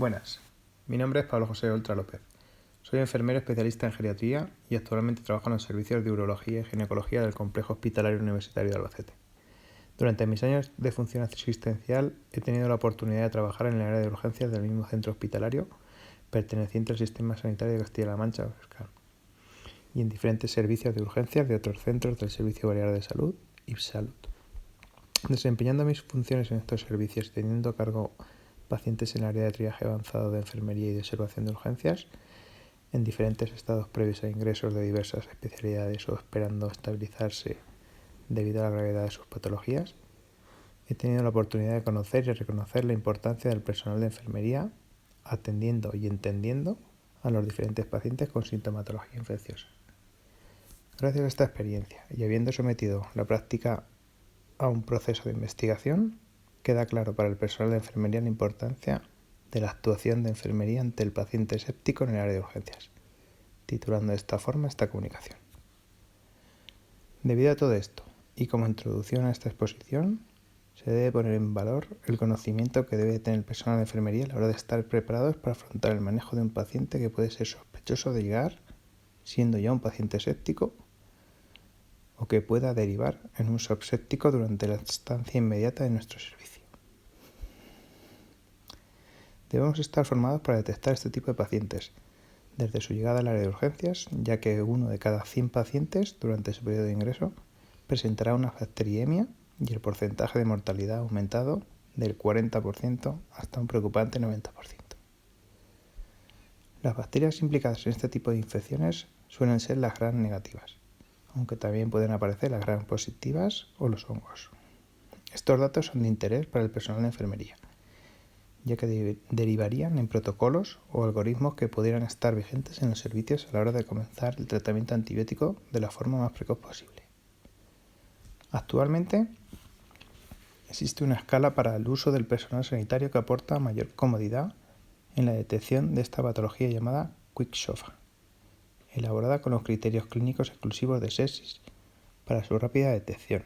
Buenas, mi nombre es Pablo José Oltra López. Soy enfermero especialista en geriatría y actualmente trabajo en los servicios de urología y ginecología del Complejo Hospitalario Universitario de Albacete. Durante mis años de función asistencial he tenido la oportunidad de trabajar en el área de urgencias del mismo centro hospitalario perteneciente al Sistema Sanitario de Castilla-La Mancha y en diferentes servicios de urgencias de otros centros del Servicio Balear de Salud y Salud. Desempeñando mis funciones en estos servicios y teniendo a cargo pacientes en el área de triaje avanzado de enfermería y de observación de urgencias, en diferentes estados previos a ingresos de diversas especialidades o esperando estabilizarse debido a la gravedad de sus patologías, he tenido la oportunidad de conocer y reconocer la importancia del personal de enfermería atendiendo y entendiendo a los diferentes pacientes con sintomatología infecciosa. Gracias a esta experiencia y habiendo sometido la práctica a un proceso de investigación, queda claro para el personal de enfermería la importancia de la actuación de enfermería ante el paciente séptico en el área de urgencias, titulando de esta forma esta comunicación. Debido a todo esto, y como introducción a esta exposición, se debe poner en valor el conocimiento que debe tener el personal de enfermería a la hora de estar preparados para afrontar el manejo de un paciente que puede ser sospechoso de llegar siendo ya un paciente séptico o que pueda derivar en un subséptico durante la estancia inmediata de nuestro servicio. Debemos estar formados para detectar este tipo de pacientes desde su llegada al área de urgencias, ya que 1 de cada 100 pacientes durante su periodo de ingreso presentará una bacteriemia y el porcentaje de mortalidad ha aumentado del 40% hasta un preocupante 90%. Las bacterias implicadas en este tipo de infecciones suelen ser las gram negativas, aunque también pueden aparecer las gram positivas o los hongos. Estos datos son de interés para el personal de enfermería, ya que derivarían en protocolos o algoritmos que pudieran estar vigentes en los servicios a la hora de comenzar el tratamiento antibiótico de la forma más precoz posible. Actualmente existe una escala para el uso del personal sanitario que aporta mayor comodidad en la detección de esta patología llamada Quick-SOFA, elaborada con los criterios clínicos exclusivos de sepsis para su rápida detección.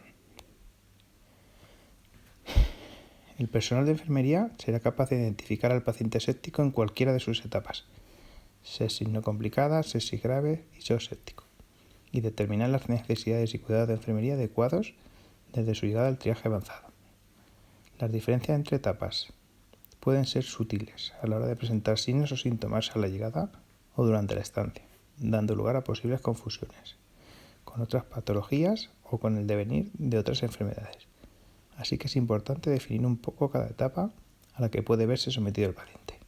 El personal de enfermería será capaz de identificar al paciente séptico en cualquiera de sus etapas, sepsis no complicada, sepsis grave y shock séptico, y determinar las necesidades y cuidados de enfermería adecuados desde su llegada al triaje avanzado. Las diferencias entre etapas pueden ser sutiles a la hora de presentar signos o síntomas a la llegada o durante la estancia, dando lugar a posibles confusiones con otras patologías o con el devenir de otras enfermedades. Así que es importante definir un poco cada etapa a la que puede verse sometido el paciente.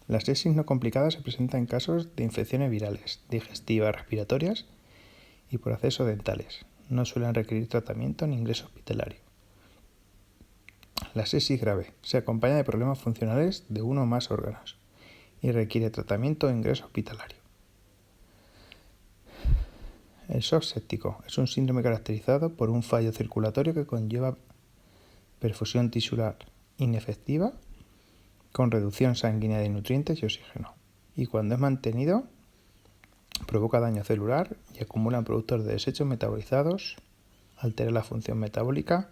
La sepsis no complicada se presenta en casos de infecciones virales, digestivas, respiratorias y por acceso dentales. No suelen requerir tratamiento ni ingreso hospitalario. La sepsis grave se acompaña de problemas funcionales de uno o más órganos y requiere tratamiento o ingreso hospitalario. El shock séptico es un síndrome caracterizado por un fallo circulatorio que conlleva perfusión tisular inefectiva con reducción sanguínea de nutrientes y oxígeno, y cuando es mantenido provoca daño celular y acumula productos de desechos metabolizados, altera la función metabólica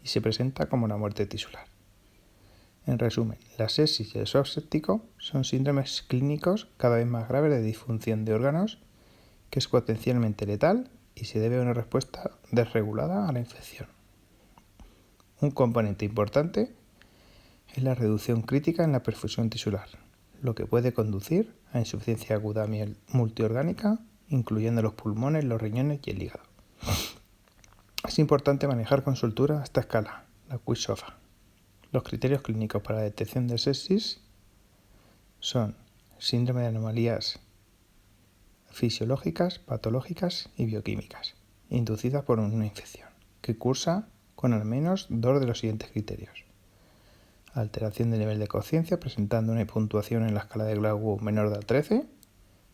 y se presenta como una muerte tisular. En resumen, la sepsis y el shock séptico son síndromes clínicos cada vez más graves de disfunción de órganos que es potencialmente letal y se debe a una respuesta desregulada a la infección. Un componente importante es la reducción crítica en la perfusión tisular, lo que puede conducir a insuficiencia aguda multiorgánica, incluyendo los pulmones, los riñones y el hígado. Es importante manejar con soltura esta escala, la Quick-SOFA. Los criterios clínicos para la detección de sepsis son síndrome de anomalías fisiológicas, patológicas y bioquímicas, inducidas por una infección, que cursa con al menos 2 de los siguientes criterios. Alteración del nivel de conciencia, presentando una puntuación en la escala de Glasgow menor de 13,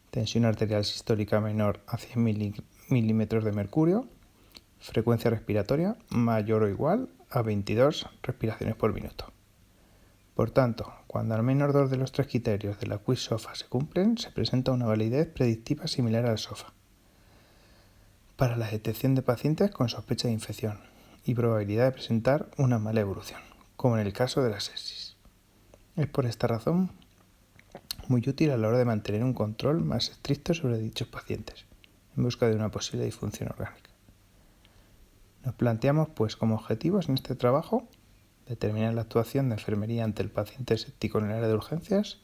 tensión arterial sistólica menor a 100 milímetros de mercurio, frecuencia respiratoria mayor o igual a 22 respiraciones por minuto. Por tanto, cuando al menos 2 de los 3 criterios de la Quick-SOFA se cumplen, se presenta una validez predictiva similar al SOFA para la detección de pacientes con sospecha de infección y probabilidad de presentar una mala evolución, como en el caso de la sepsis. Es por esta razón muy útil a la hora de mantener un control más estricto sobre dichos pacientes, en busca de una posible disfunción orgánica. Nos planteamos, pues, como objetivos en este trabajo, determinar la actuación de enfermería ante el paciente séptico en el área de urgencias,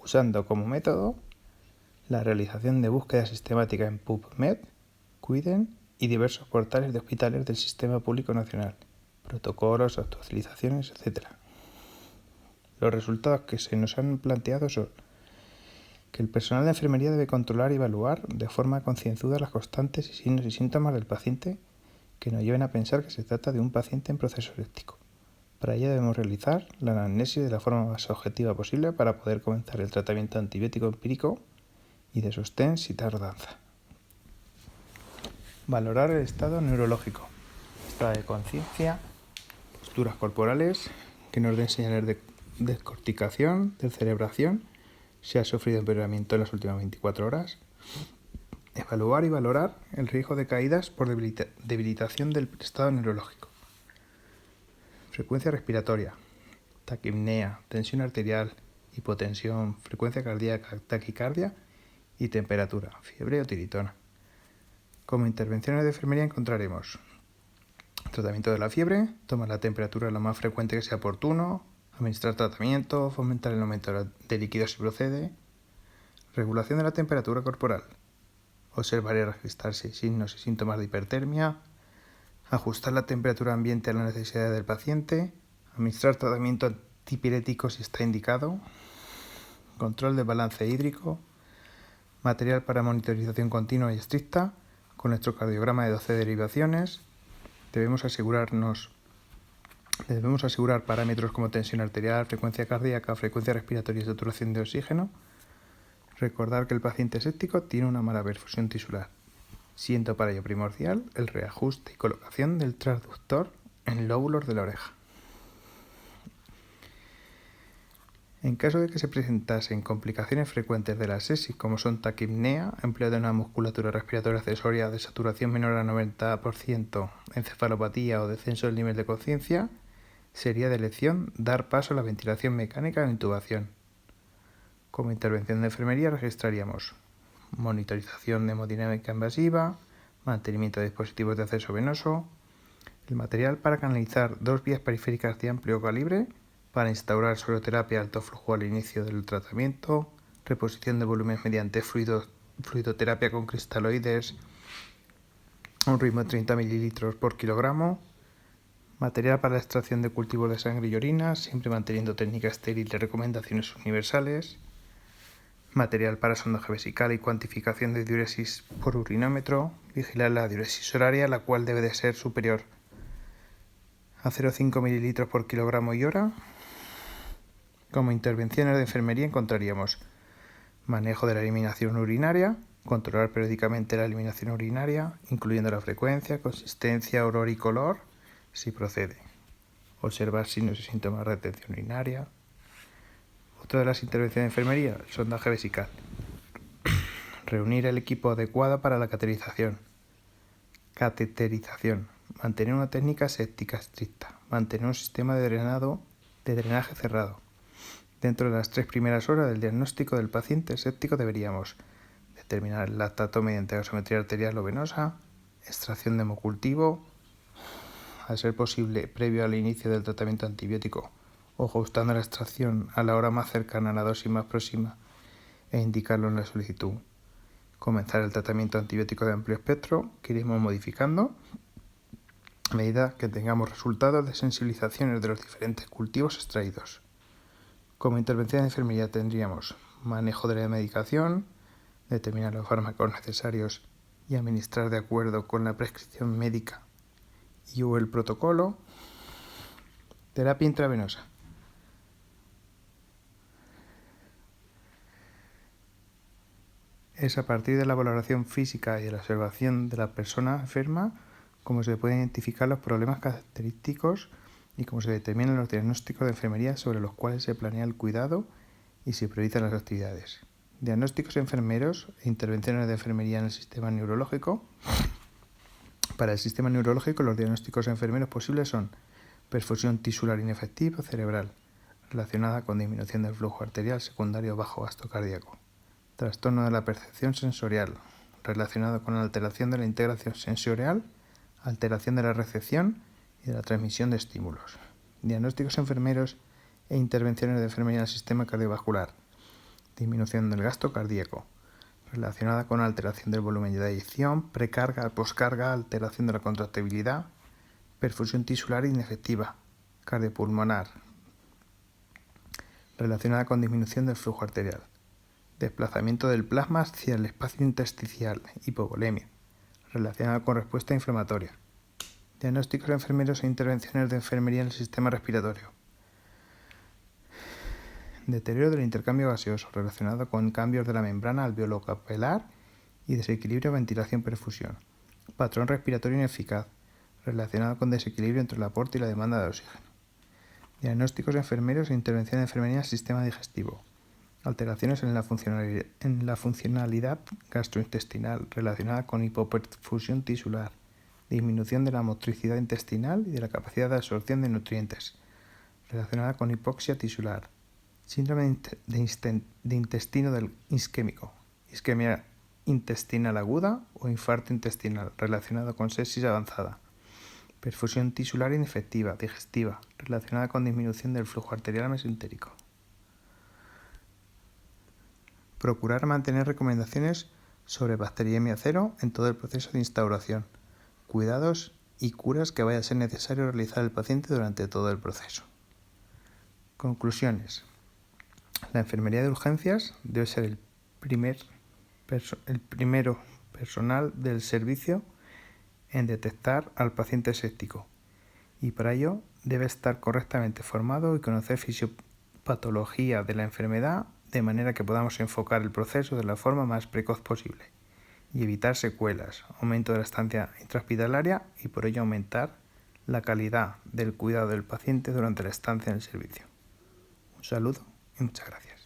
usando como método la realización de búsqueda sistemática en PubMed, Cuiden y diversos portales de hospitales del Sistema Público Nacional, protocolos, actualizaciones, etc. Los resultados que se nos han planteado son que el personal de enfermería debe controlar y evaluar de forma concienzuda las constantes y signos y síntomas del paciente que nos lleven a pensar que se trata de un paciente en proceso séptico. Para ello debemos realizar la anamnesis de la forma más objetiva posible para poder comenzar el tratamiento antibiótico empírico y de sostén si tardanza. Valorar el estado neurológico, estado de conciencia, posturas corporales que nos den señales de descorticación, descerebración, si ha sufrido empeoramiento en las últimas 24 horas. Evaluar y valorar el riesgo de caídas por debilitación del estado neurológico. Frecuencia respiratoria, taquipnea, tensión arterial, hipotensión, frecuencia cardíaca, taquicardia y temperatura, fiebre o tiritona. Como intervenciones de enfermería encontraremos tratamiento de la fiebre, tomar la temperatura lo más frecuente que sea oportuno, administrar tratamiento, fomentar el aumento de líquidos si procede, regulación de la temperatura corporal, observar y registrar signos y síntomas de hipertermia, ajustar la temperatura ambiente a las necesidades del paciente, administrar tratamiento antipirético si está indicado, control del balance hídrico, material para monitorización continua y estricta, con nuestro cardiograma de 12 derivaciones. Debemos asegurar parámetros como tensión arterial, frecuencia cardíaca, frecuencia respiratoria y saturación de oxígeno. Recordar que el paciente séptico tiene una mala perfusión tisular, siendo para ello primordial el reajuste y colocación del transductor en lóbulos de la oreja. En caso de que se presentasen complicaciones frecuentes de la sepsis, como son taquipnea, empleo de una musculatura respiratoria accesoria de saturación menor al 90%, encefalopatía o descenso del nivel de conciencia, sería de elección dar paso a la ventilación mecánica en intubación. Como intervención de enfermería registraríamos monitorización de hemodinámica invasiva, mantenimiento de dispositivos de acceso venoso, el material para canalizar 2 vías periféricas de amplio calibre, para instaurar soloterapia alto flujo al inicio del tratamiento, reposición de volumen mediante fluidoterapia con cristaloides, un ritmo de 30 ml por kilogramo, material para la extracción de cultivos de sangre y orina, siempre manteniendo técnica estéril de recomendaciones universales, material para sondaje vesical y cuantificación de diuresis por urinómetro, vigilar la diuresis horaria, la cual debe de ser superior a 0,5 ml por kilogramo y hora. Como intervenciones de enfermería encontraríamos manejo de la eliminación urinaria, controlar periódicamente la eliminación urinaria, incluyendo la frecuencia, consistencia, olor y color, si procede. Observar signos y síntomas de retención urinaria. Otra de las intervenciones de enfermería, el sondaje vesical. Reunir el equipo adecuado para la cateterización. Mantener una técnica séptica estricta. Mantener un sistema de drenaje cerrado. Dentro de las 3 primeras horas del diagnóstico del paciente séptico deberíamos determinar el lactato mediante gasometría arterial o venosa, extracción de hemocultivo, a ser posible previo al inicio del tratamiento antibiótico o ajustando la extracción a la hora más cercana a la dosis más próxima e indicarlo en la solicitud. Comenzar el tratamiento antibiótico de amplio espectro que iremos modificando a medida que tengamos resultados de sensibilizaciones de los diferentes cultivos extraídos. Como intervención de enfermería tendríamos manejo de la medicación, determinar los fármacos necesarios y administrar de acuerdo con la prescripción médica y o el protocolo, terapia intravenosa. Es a partir de la valoración física y de la observación de la persona enferma cómo se pueden identificar los problemas característicos y cómo se determinan los diagnósticos de enfermería sobre los cuales se planea el cuidado y se priorizan las actividades. Diagnósticos enfermeros e intervenciones de enfermería en el sistema neurológico. Para el sistema neurológico, los diagnósticos enfermeros posibles son perfusión tisular inefectiva cerebral, relacionada con disminución del flujo arterial secundario bajo gasto cardíaco. Trastorno de la percepción sensorial, relacionado con la alteración de la integración sensorial, alteración de la recepción y de la transmisión de estímulos. Diagnósticos enfermeros e intervenciones de enfermería en el sistema cardiovascular. Disminución del gasto cardíaco, relacionada con alteración del volumen de eyección, precarga, poscarga, alteración de la contractibilidad, perfusión tisular inefectiva, cardiopulmonar, relacionada con disminución del flujo arterial, desplazamiento del plasma hacia el espacio intersticial, hipovolemia, relacionada con respuesta inflamatoria, diagnósticos enfermeros e intervenciones de enfermería en el sistema respiratorio, deterioro del intercambio gaseoso relacionado con cambios de la membrana alveolo-capilar y desequilibrio ventilación-perfusión, patrón respiratorio ineficaz relacionado con desequilibrio entre el aporte y la demanda de oxígeno, diagnósticos enfermeros e intervención de enfermería en el sistema digestivo, alteraciones en la funcionalidad gastrointestinal relacionada con hipoperfusión tisular, disminución de la motricidad intestinal y de la capacidad de absorción de nutrientes, relacionada con hipoxia tisular, síndrome de intestino isquémico, isquemia intestinal aguda o infarto intestinal relacionado con sepsis avanzada, perfusión tisular inefectiva, digestiva, relacionada con disminución del flujo arterial mesentérico. Procurar mantener recomendaciones sobre bacteriemia cero en todo el proceso de instauración, cuidados y curas que vaya a ser necesario realizar el paciente durante todo el proceso. Conclusiones. La enfermería de urgencias debe ser el primero personal del servicio en detectar al paciente séptico y para ello debe estar correctamente formado y conocer fisiopatología de la enfermedad de manera que podamos enfocar el proceso de la forma más precoz posible y evitar secuelas, aumento de la estancia intrahospitalaria y por ello aumentar la calidad del cuidado del paciente durante la estancia en el servicio. Un saludo y muchas gracias.